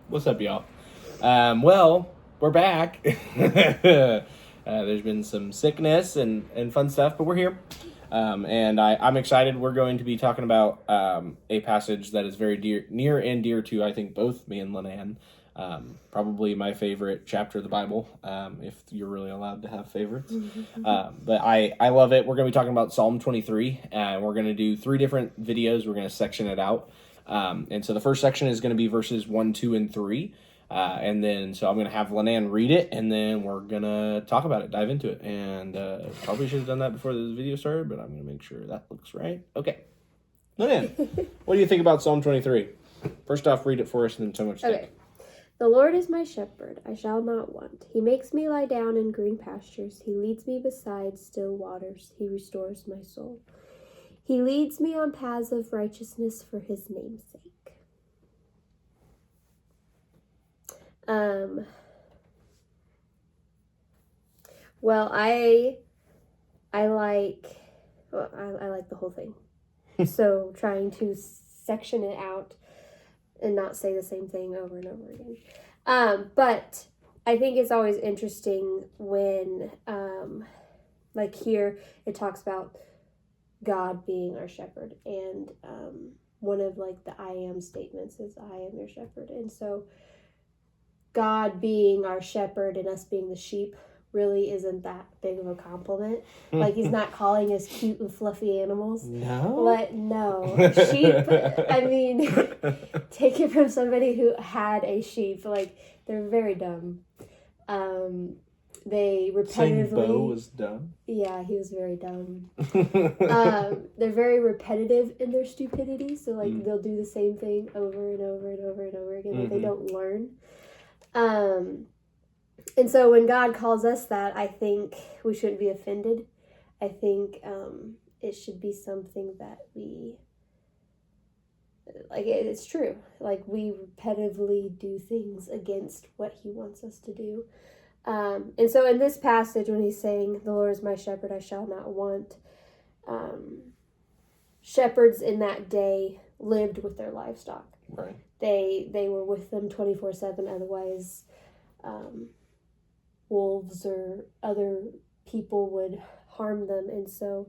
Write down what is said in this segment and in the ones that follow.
What's up, y'all? Well, we're back. There's been some sickness and fun stuff, but we're here. And I'm excited. We're going to be talking about a passage that is very near and dear to, I think, both me and Leanne. Probably my favorite chapter of the Bible, if you're really allowed to have favorites. But I love it. We're going to be talking about Psalm 23, and we're going to do 3 different videos. We're going to section it out. And so the first section is going to be verses 1, 2, and 3. And then, so I'm going to have Leanne read it, and then we're going to talk about it, dive into it. And probably should have done that before this video started, but I'm going to make sure that looks right. Okay. Leanne, what do you think about Psalm 23? First off, read it for us, and then tell me what you think. Okay. The Lord is my shepherd, I shall not want. He makes me lie down in green pastures. He leads me beside still waters. He restores my soul. He leads me on paths of righteousness for his name's sake. Well, I like the whole thing. So trying to section it out and not say the same thing over and over again. But I think it's always interesting when, like here, it talks about God being our shepherd. And one of like the I am statements is I am your shepherd. And so God being our shepherd and us being the sheep really isn't that big of a compliment. Like, he's not calling us cute and fluffy animals. No? No. Sheep, I mean, take it from somebody who had a sheep. Like, they're very dumb. They repetitively... Saying Bo was dumb? Yeah, he was very dumb. They're very repetitive in their stupidity. So, like, they'll do the same thing over and over and over and over again. Like, they don't learn. And so when God calls us that, I think we shouldn't be offended. I think it should be something that we, like, it's true. Like, we repetitively do things against what he wants us to do. And so in this passage, when he's saying, the Lord is my shepherd, I shall not want, shepherds in that day lived with their livestock. Right. They were with them 24/7, otherwise wolves or other people would harm them. And so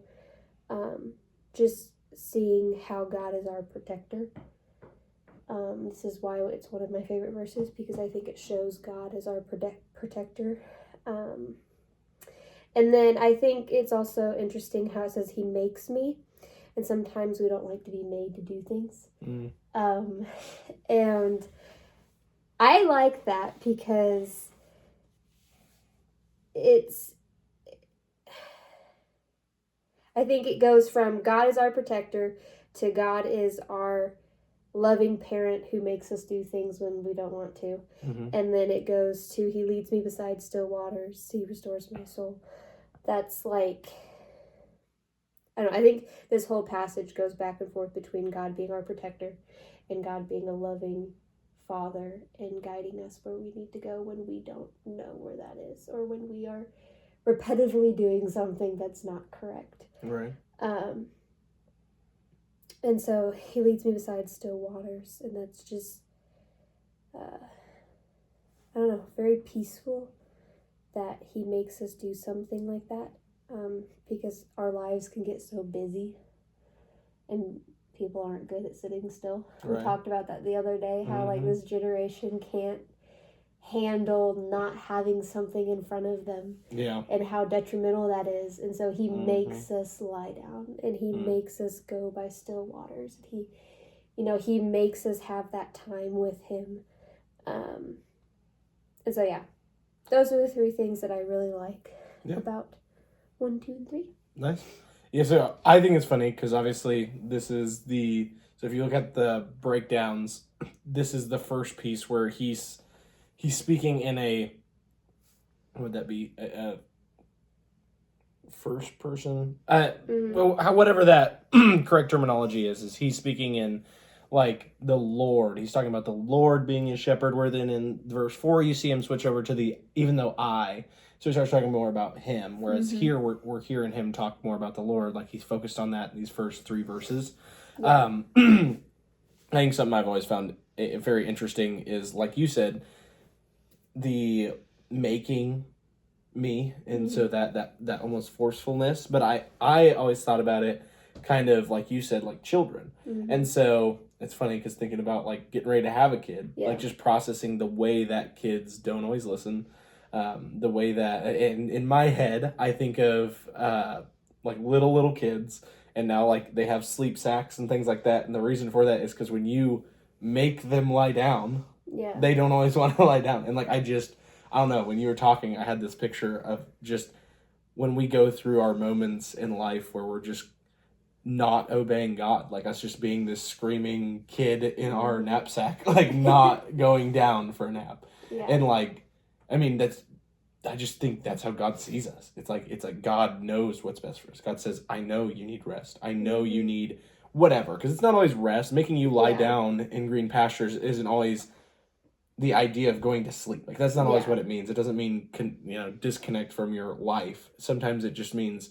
just seeing how God is our protector, this is why it's one of my favorite verses, because I think it shows God as our protector. And then I think it's also interesting how it says he makes me, and sometimes we don't like to be made to do things. And I like that because I think it goes from God is our protector to God is our loving parent who makes us do things when we don't want to. And then it goes to he leads me beside still waters. He restores my soul. That's like, I don't know, I think this whole passage goes back and forth between God being our protector and God being a loving Father and guiding us where we need to go when we don't know where that is, or when we are repetitively doing something that's not correct. Right. And so he leads me beside still waters, and that's just, I don't know, very peaceful that he makes us do something like that, because our lives can get so busy, and people aren't good at sitting still. Right. We talked about that the other day, how like this generation can't handle not having something in front of them. Yeah. And how detrimental that is. And so he makes us lie down, and he makes us go by still waters. He makes us have that time with him. And so yeah, those are the 3 things that I really like about 1, 2, and 3. Nice. Yeah, so I think it's funny because obviously this is so if you look at the breakdowns, this is the first piece where he's speaking in a, what would that be, a first person? Whatever that correct terminology is he's speaking in like the Lord. He's talking about the Lord being his shepherd, where then in verse 4 you see him switch over to the even though I. So he starts talking more about him, whereas here we're hearing him talk more about the Lord, like he's focused on that in these first 3 verses. Yeah. I think something I've always found very interesting is, like you said, the making me, and so that almost forcefulness. But I always thought about it kind of like you said, like children. And so it's funny because thinking about like getting ready to have a kid, like just processing the way that kids don't always listen, the way that in my head I think of like little kids, and now like they have sleep sacks and things like that, and the reason for that is because when you make them lie down, they don't always want to lie down. And like I don't know, when you were talking, I had this picture of just when we go through our moments in life where we're just not obeying God, like us just being this screaming kid in our knapsack, like not going down for a nap. And like, I mean, I just think that's how God sees us. It's like God knows what's best for us. God says, I know you need rest. I know you need whatever. Because it's not always rest. Making you lie down in green pastures isn't always the idea of going to sleep. Like, that's not always what it means. It doesn't mean, disconnect from your life. Sometimes it just means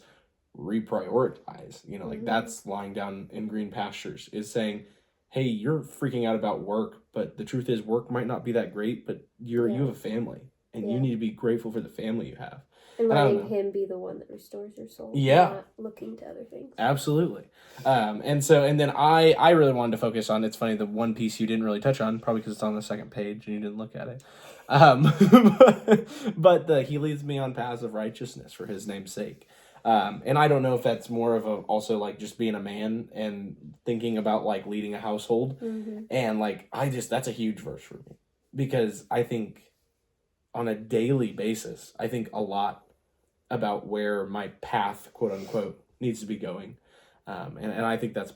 reprioritize. Like that's lying down in green pastures, is saying, hey, you're freaking out about work, but the truth is work might not be that great, but you have a family, and you need to be grateful for the family you have. And letting him be the one that restores your soul. Yeah. Not looking to other things. Absolutely. And then I really wanted to focus on, it's funny, the one piece you didn't really touch on, probably because it's on the second page and you didn't look at it. But he leads me on paths of righteousness for his name's sake. And I don't know if that's more of also like just being a man and thinking about like leading a household. And like, that's a huge verse for me, because I think on a daily basis, I think a lot about where my path, quote unquote, needs to be going. And I think that's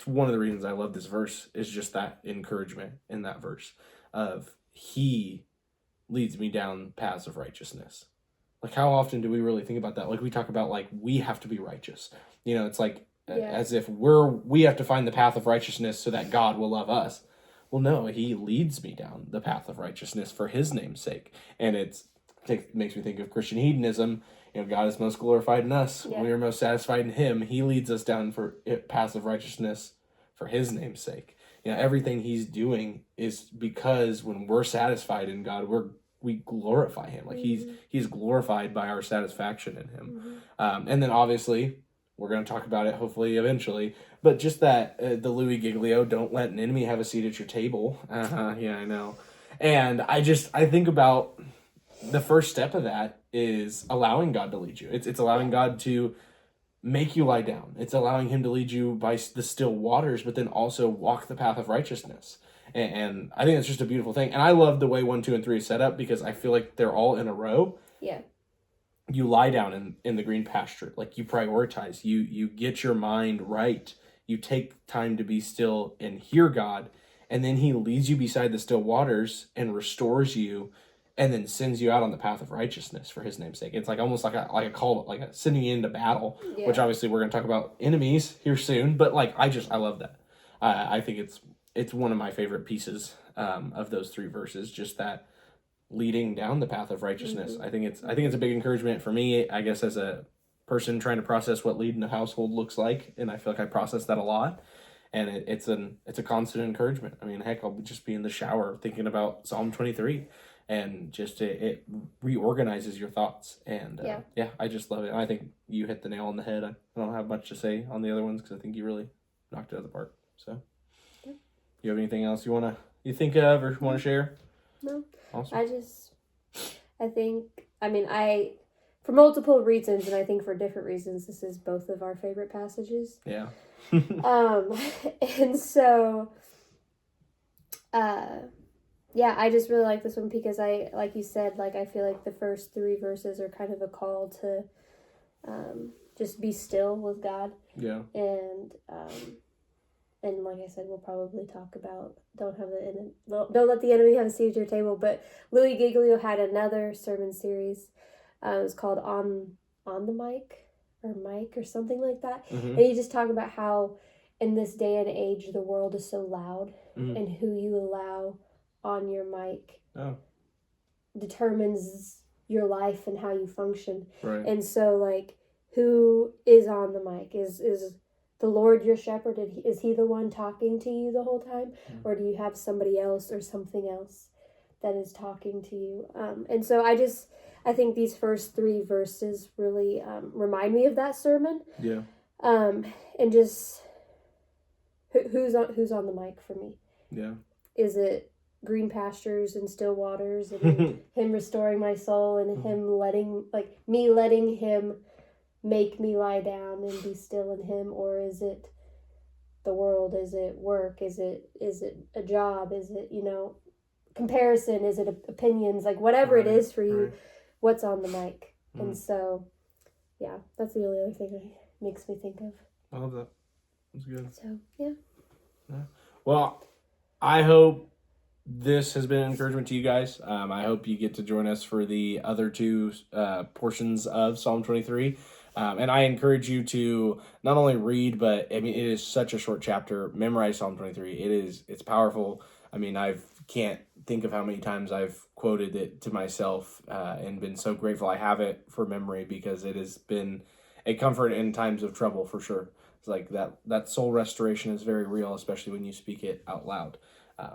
one of the reasons I love this verse, is just that encouragement in that verse of he leads me down paths of righteousness. Like, how often do we really think about that? Like, we talk about like, we have to be righteous. It's like as if we have to find the path of righteousness so that God will love us. Well, no, he leads me down the path of righteousness for his name's sake. And it makes me think of Christian hedonism. God is most glorified in us. When we are most satisfied in him, he leads us down for paths of righteousness for his name's sake. Everything he's doing is because when we're satisfied in God, we glorify him. Like he's glorified by our satisfaction in him. And then obviously, we're going to talk about it hopefully eventually, but just that the Louis Giglio, don't let an enemy have a seat at your table. Yeah, I know. And I think about the first step of that is allowing God to lead you. It's allowing God to make you lie down. It's allowing him to lead you by the still waters, but then also walk the path of righteousness. And I think that's just a beautiful thing. And I love the way 1, 2, and 3 is set up, because I feel like they're all in a row. Yeah. You lie down in the green pasture. Like, you prioritize. You get your mind right. You take time to be still and hear God. And then he leads you beside the still waters and restores you, and then sends you out on the path of righteousness for his name's sake. It's like almost like a call, like a sending you into battle, which obviously we're going to talk about enemies here soon. But like, I love that. I think it's one of my favorite pieces of those 3 verses, just that leading down the path of righteousness. I think it's a big encouragement for me, I guess, as a person trying to process what leading a household looks like. And I feel like I process that a lot. And it's a constant encouragement. I mean, heck, I'll just be in the shower thinking about Psalm 23. And just it reorganizes your thoughts. And I just love it. And I think you hit the nail on the head. I don't have much to say on the other ones, because I think you really knocked it out of the park. So, you have anything else you think of or want to share? No. Awesome. For multiple reasons, and I think for different reasons, this is both of our favorite passages. Yeah. And so, I just really like this one, because like you said, like, I feel like the first 3 verses are kind of a call to just be still with God. Yeah. And like I said, we'll probably talk about don't let the enemy have a seat at your table. But Louis Giglio had another sermon series. It was called On the Mic or something like that. And he just talked about how in this day and age the world is so loud, and who you allow on your mic determines your life and how you function. Right. And so, like, who is on the mic is the Lord your shepherd, is he the one talking to you the whole time? Or do you have somebody else or something else that is talking to you? And so I think these first 3 verses really remind me of that sermon. Yeah. And just who's on the mic for me? Yeah. Is it green pastures and still waters, and him restoring my soul, and him letting him make me lie down and be still in him? Or is it the world? Is it work? Is it a job? Is it, comparison? Is it opinions? Like whatever it is for you, what's on the mic? And so, yeah, that's the only other thing that makes me think of. I love that. That's good. So, yeah. Well, I hope this has been an encouragement to you guys. I hope you get to join us for the other 2 portions of Psalm 23. And I encourage you to not only read, but I mean, it is such a short chapter. Memorize Psalm 23. It's powerful. I mean, I can't think of how many times I've quoted it to myself and been so grateful I have it for memory, because it has been a comfort in times of trouble for sure. It's like that soul restoration is very real, especially when you speak it out loud.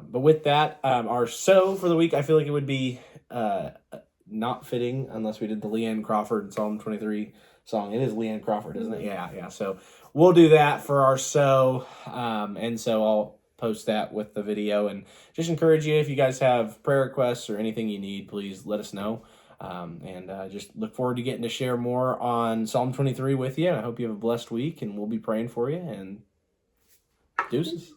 But with that, our for the week, I feel like it would be not fitting unless we did the Leanne Crawford Psalm 23 song. It is Leanne Crawford, isn't it? Yeah. So we'll do that for our and so I'll post that with the video, and just encourage you, if you guys have prayer requests or anything you need, please let us know. And just look forward to getting to share more on Psalm 23 with you. I hope you have a blessed week, and we'll be praying for you, and deuces.